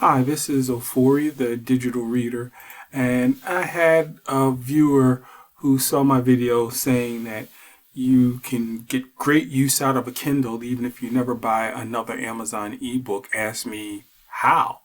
Hi, this is Ofori, the digital reader, and I had a viewer who saw my video saying that you can get great use out of a Kindle even if you never buy another Amazon ebook. Asked me how.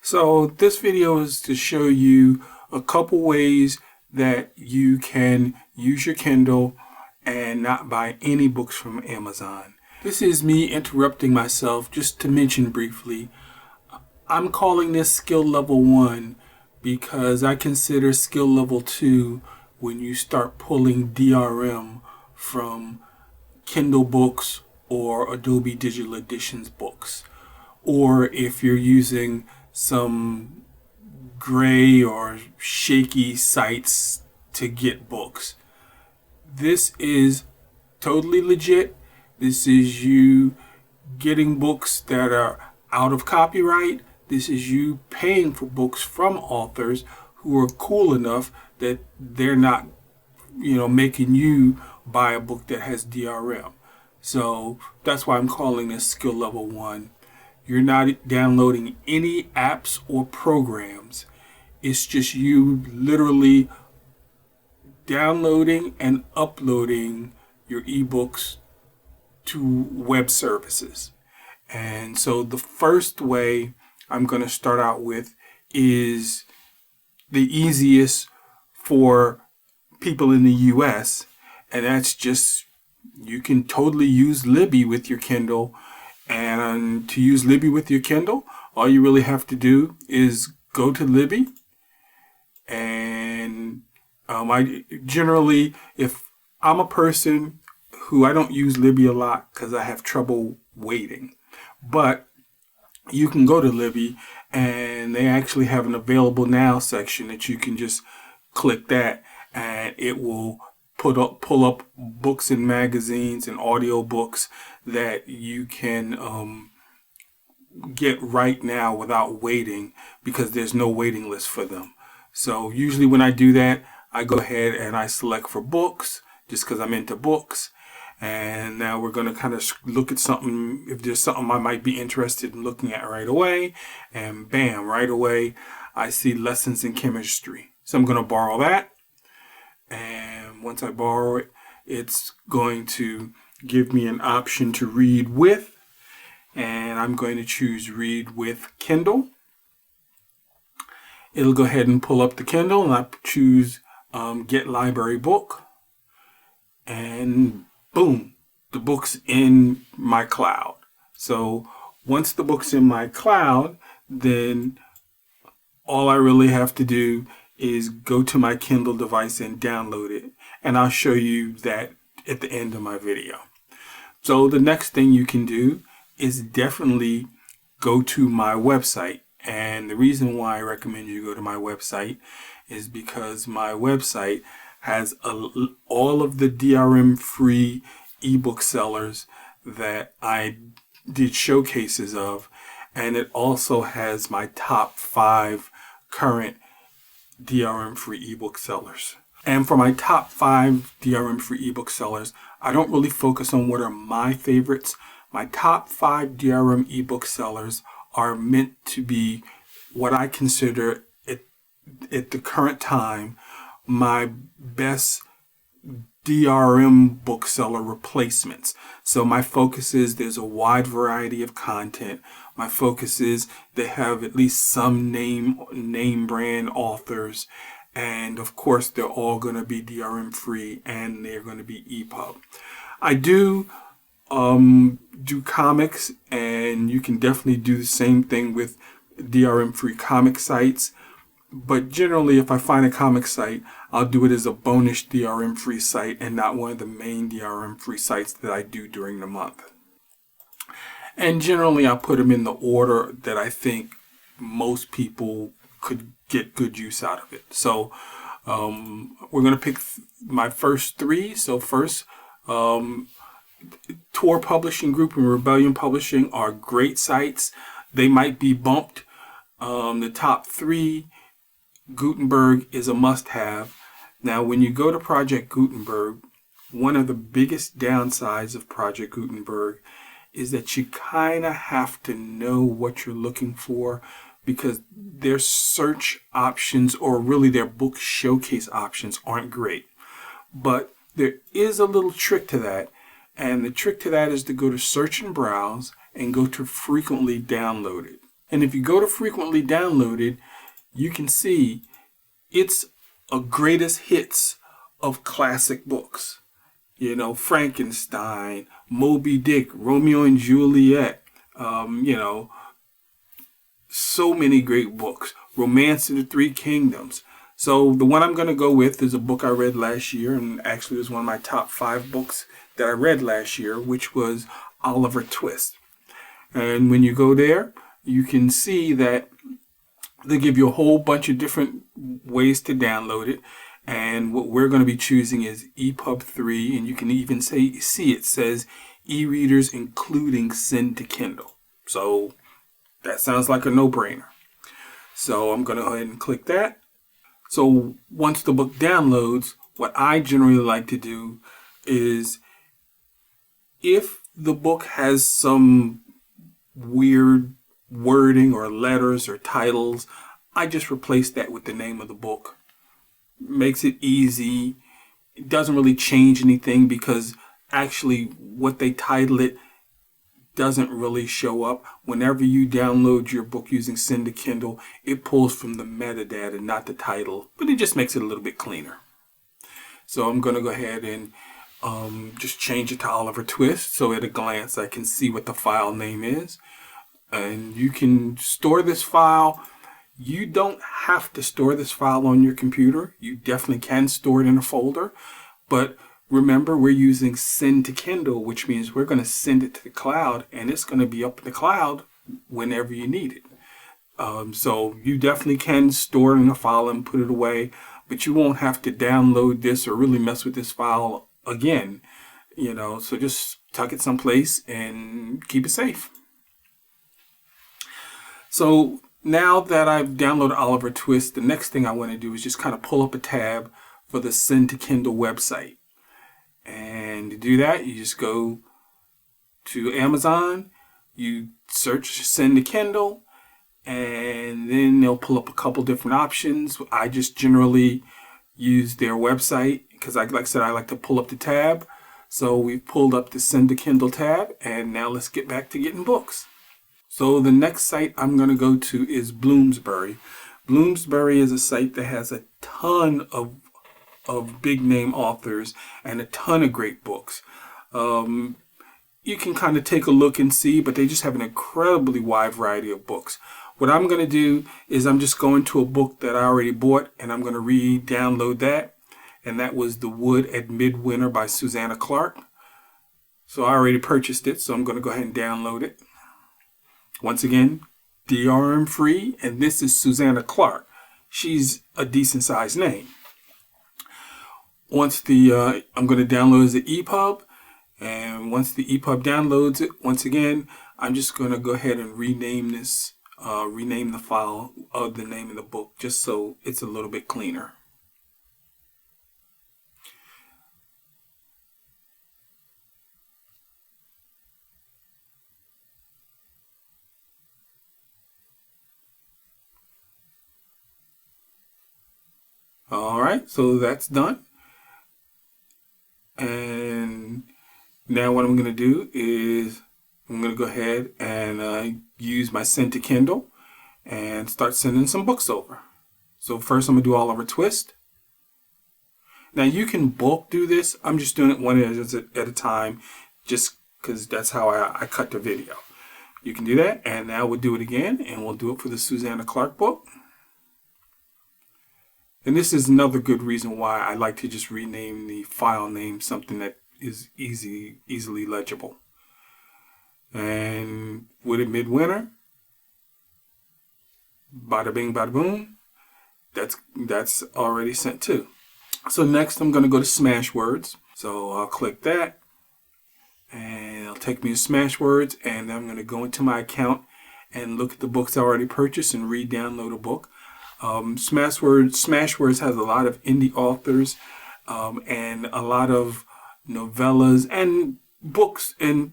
So this video is to show you a couple ways that you can use your Kindle and not buy any books from Amazon. This is me interrupting myself just to mention briefly. I'm calling this skill level 1 because I consider skill level 2 when you start pulling DRM from Kindle books or Adobe Digital Editions books, or if you're using some gray or shaky sites to get books. This is totally legit. This is you getting books that are out of copyright. This is you paying for books from authors who are cool enough that they're not, making you buy a book that has DRM. So that's why I'm calling this skill level 1. You're not downloading any apps or programs. It's just you literally downloading and uploading your ebooks to web services. And so the first way I'm going to start out with is the easiest for people in the US, and that's just you can totally use Libby with your Kindle. And to use Libby with your Kindle, all you really have to do is go to Libby. And I generally, if I'm a person who I don't use Libby a lot because I have trouble waiting, but you can go to Libby and they actually have an available now section that you can just click that and it will pull up books and magazines and audio books that you can get right now without waiting, because there's no waiting list for them. So usually when I do that, I go ahead and I select for books just because I'm into books. And now we're going to kind of look at something, if there's something I might be interested in looking at right away. And bam, right away, I see lessons in chemistry. So I'm going to borrow that. And once I borrow it, it's going to give me an option to read with. And I'm going to choose read with Kindle. It'll go ahead and pull up the Kindle, and I choose get library book. And boom, the book's in my cloud. So once the book's in my cloud, then all I really have to do is go to my Kindle device and download it. And I'll show you that at the end of my video. So the next thing you can do is definitely go to my website. And the reason why I recommend you go to my website is because my website has all of the DRM free ebook sellers that I did showcases of, and it also has my top 5 current DRM free ebook sellers. And for my top 5 DRM free ebook sellers, I don't really focus on what are my favorites. My top 5 DRM ebook sellers are meant to be what I consider at the current time my best DRM bookseller replacements. So my focus is there's a wide variety of content. My focus is they have at least some name brand authors, and of course they're all going to be DRM free and they're going to be EPUB. I do comics, and you can definitely do the same thing with DRM free comic sites. But generally, if I find a comic site, I'll do it as a bonus DRM free site and not one of the main DRM free sites that I do during the month. And generally, I'll put them in the order that I think most people could get good use out of it. So we're going to pick my first 3. So first, Tor Publishing Group and Rebellion Publishing are great sites. They might be bumped. The top 3, Gutenberg is a must-have. Now, when you go to Project Gutenberg, one of the biggest downsides of Project Gutenberg is that you kind of have to know what you're looking for because their search options, or really their book showcase options, aren't great. But there is a little trick to that. And the trick to that is to go to search and browse and go to frequently downloaded. And if you go to frequently downloaded, you can see it's a greatest hits of classic books. You know, Frankenstein, Moby Dick, Romeo and Juliet, you know, so many great books. Romance of the Three Kingdoms. So the one I'm going to go with is a book I read last year, and actually was one of my top 5 books that I read last year, which was Oliver Twist. And when you go there, you can see that they give you a whole bunch of different ways to download it. And what we're going to be choosing is EPUB 3, and you can even see it says e-readers including send to Kindle. So that sounds like a no-brainer. So I'm going to go ahead and click that. So once the book downloads, what I generally like to do is, if the book has some weird wording or letters or titles, I just replace that with the name of the book. Makes it easy. It doesn't really change anything, because actually what they title it doesn't really show up. Whenever you download your book using Send to Kindle, it pulls from the metadata, not the title, but it just makes it a little bit cleaner. So I'm going to go ahead and just change it to Oliver Twist, so at a glance I can see what the file name is. And you can store this file. You don't have to store this file on your computer. You definitely can store it in a folder, but remember, we're using Send to Kindle, which means we're going to send it to the cloud, and it's going to be up in the cloud whenever you need it. So you definitely can store it in a file and put it away, but you won't have to download this or really mess with this file again. You know, so just tuck it someplace and keep it safe. So now that I've downloaded Oliver Twist, the next thing I want to do is just kind of pull up a tab for the Send to Kindle website. And to do that, you just go to Amazon, you search Send to Kindle, and then they'll pull up a couple different options. I just generally use their website because, like I said, I like to pull up the tab. So we've pulled up the Send to Kindle tab, and now let's get back to getting books. So the next site I'm going to go to is Bloomsbury. Bloomsbury is a site that has a ton of big name authors and a ton of great books. You can kind of take a look and see, but they just have an incredibly wide variety of books. What I'm going to do is I'm just going to a book that I already bought, and I'm going to re-download that. And that was The Wood at Midwinter by Susanna Clark. So I already purchased it, so I'm going to go ahead and download it. Once again, DRM free, and this is Susanna Clark. She's a decent sized name. Once I'm going to download the EPUB, and once the EPUB downloads it, once again, I'm just going to go ahead and rename this, rename the file of the name of the book, just so it's a little bit cleaner. All right, so that's done. And now what I'm going to do is I'm going to go ahead and use my Send to Kindle and start sending some books over. So first I'm going to do Oliver Twist. Now you can bulk do this. I'm just doing it one at a time, just because that's how I cut the video. You can do that, and now we'll do it again, and we'll do it for the Susanna Clark book. And this is another good reason why I like to just rename the file name something that is easily legible. And Wood at Midwinter, bada bing, bada boom. That's already sent too. So next I'm going to go to Smashwords. So I'll click that, and it'll take me to Smashwords, and then I'm going to go into my account and look at the books I already purchased and re-download a book. Smashwords has a lot of indie authors and a lot of novellas and books and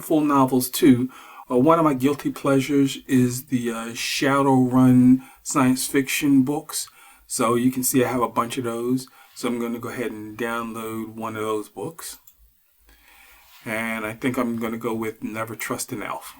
full novels too One of my guilty pleasures is the Shadowrun science fiction books. So you can see I have a bunch of those. So I'm going to go ahead and download one of those books. And I think I'm going to go with Never Trust an Elf.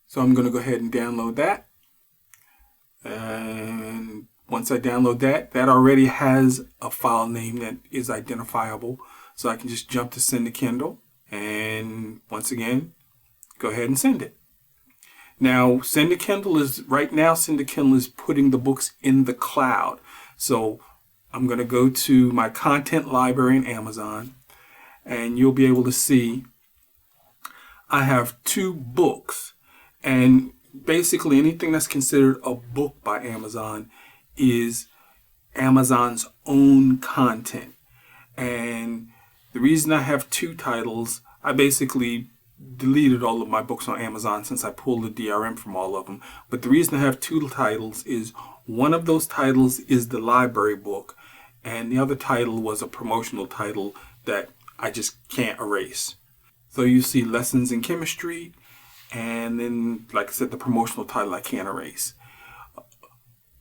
So I'm going to go ahead and download that. And once I download that, that already has a file name that is identifiable. So I can just jump to send to Kindle. And once again, go ahead and send it. Now, send to Kindle is putting the books in the cloud. So I'm going to go to my content library in Amazon, and you'll be able to see I have 2 books. And basically anything that's considered a book by Amazon is Amazon's own content. And the reason I have 2 titles, I basically deleted all of my books on Amazon since I pulled the DRM from all of them. But the reason I have 2 titles is one of those titles is the library book, and the other title was a promotional title that I just can't erase. So you see Lessons in Chemistry, and then, like I said, the promotional title I can't erase.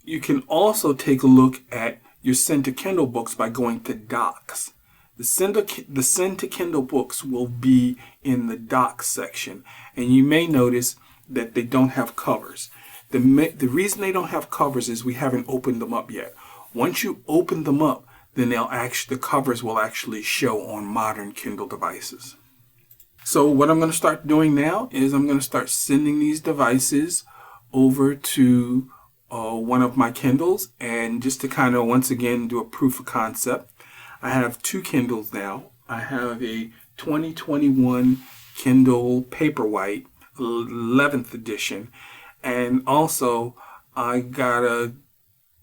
You can also take a look at your Send to Kindle books by going to Docs. The Send to Kindle books will be in the Docs section, and you may notice that they don't have covers. The reason they don't have covers is we haven't opened them up yet. Once you open them up, then the covers will actually show on modern Kindle devices. So what I'm going to start doing now is I'm going to start sending these devices over to one of my Kindles, and just to kind of once again do a proof of concept, I have 2 Kindles now. I have a 2021 Kindle Paperwhite 11th edition, and also I got a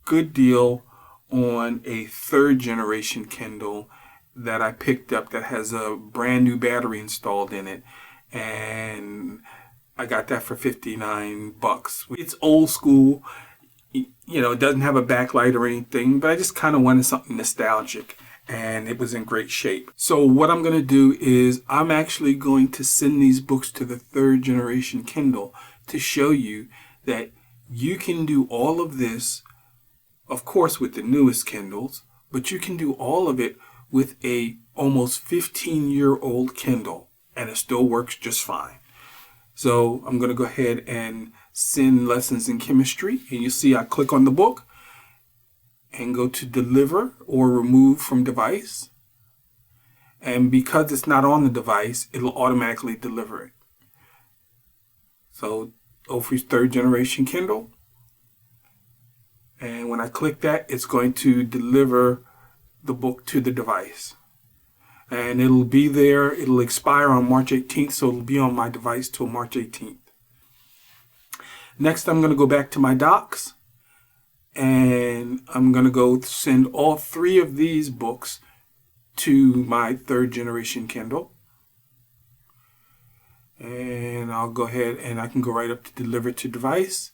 good deal on a 3rd generation Kindle that I picked up that has a brand new battery installed in it, and I got that for $59. It's old school, it doesn't have a backlight or anything, but I just kind of wanted something nostalgic, and it was in great shape. So what I'm going to do is I'm actually going to send these books to the 3rd generation Kindle to show you that you can do all of this, of course, with the newest Kindles, but you can do all of it with a almost 15-year-old Kindle, and it still works just fine. So I'm going to go ahead and send Lessons in Chemistry, and you see I click on the book and go to Deliver or Remove from Device, and because it's not on the device, it'll automatically deliver it. So Ofri's 3rd generation Kindle, and when I click that, it's going to deliver the book to the device, and it'll be there. It'll expire on March 18th, so it'll be on my device till March 18th. Next, I'm going to go back to my Docs, and I'm going to go send all 3 of these books to my 3rd generation Kindle, and I'll go ahead and I can go right up to Deliver to Device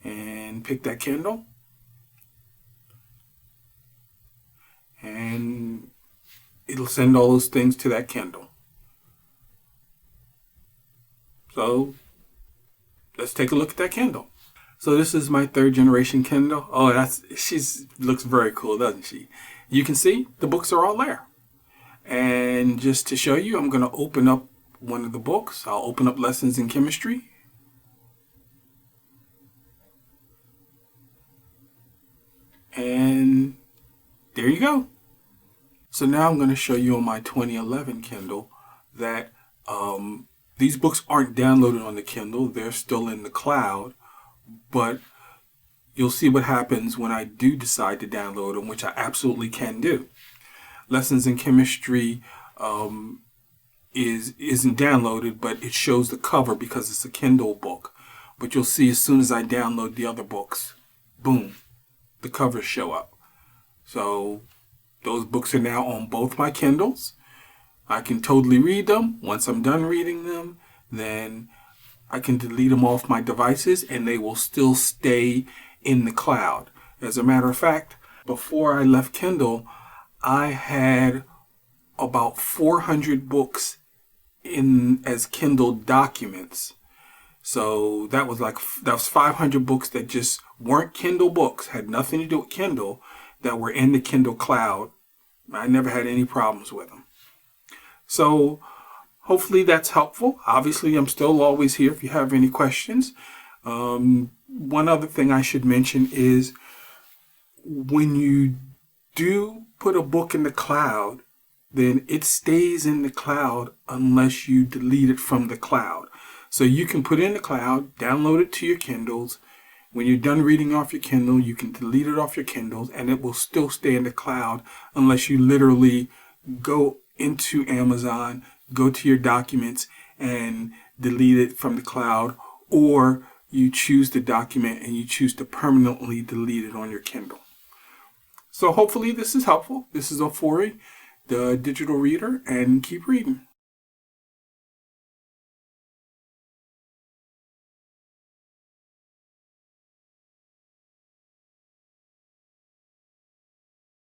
and pick that Kindle. And it'll send all those things to that Kindle. So let's take a look at that Kindle. So this is my 3rd generation Kindle. Oh, she looks very cool, doesn't she? You can see the books are all there. And just to show you, I'm going to open up one of the books. I'll open up Lessons in Chemistry. And there you go. So now I'm going to show you on my 2011 Kindle that these books aren't downloaded on the Kindle. They're still in the cloud, but you'll see what happens when I do decide to download them, which I absolutely can do. Lessons in Chemistry isn't downloaded, but it shows the cover because it's a Kindle book. But you'll see as soon as I download the other books, boom, the covers show up. So those books are now on both my Kindles. I can totally read them. Once I'm done reading them, then I can delete them off my devices and they will still stay in the cloud. As a matter of fact, before I left Kindle, I had about 400 books in as Kindle documents. So that was 500 books that just weren't Kindle books, had nothing to do with Kindle, that were in the Kindle cloud. I never had any problems with them. So hopefully that's helpful. Obviously, I'm still always here if you have any questions. One other thing I should mention is when you do put a book in the cloud, then it stays in the cloud unless you delete it from the cloud. So you can put it in the cloud, download it to your Kindles. When you're done reading off your Kindle, you can delete it off your Kindles, and it will still stay in the cloud unless you literally go into Amazon, go to your documents, and delete it from the cloud, or you choose the document and you choose to permanently delete it on your Kindle. So hopefully this is helpful. This is Ofori, the digital reader, and keep reading.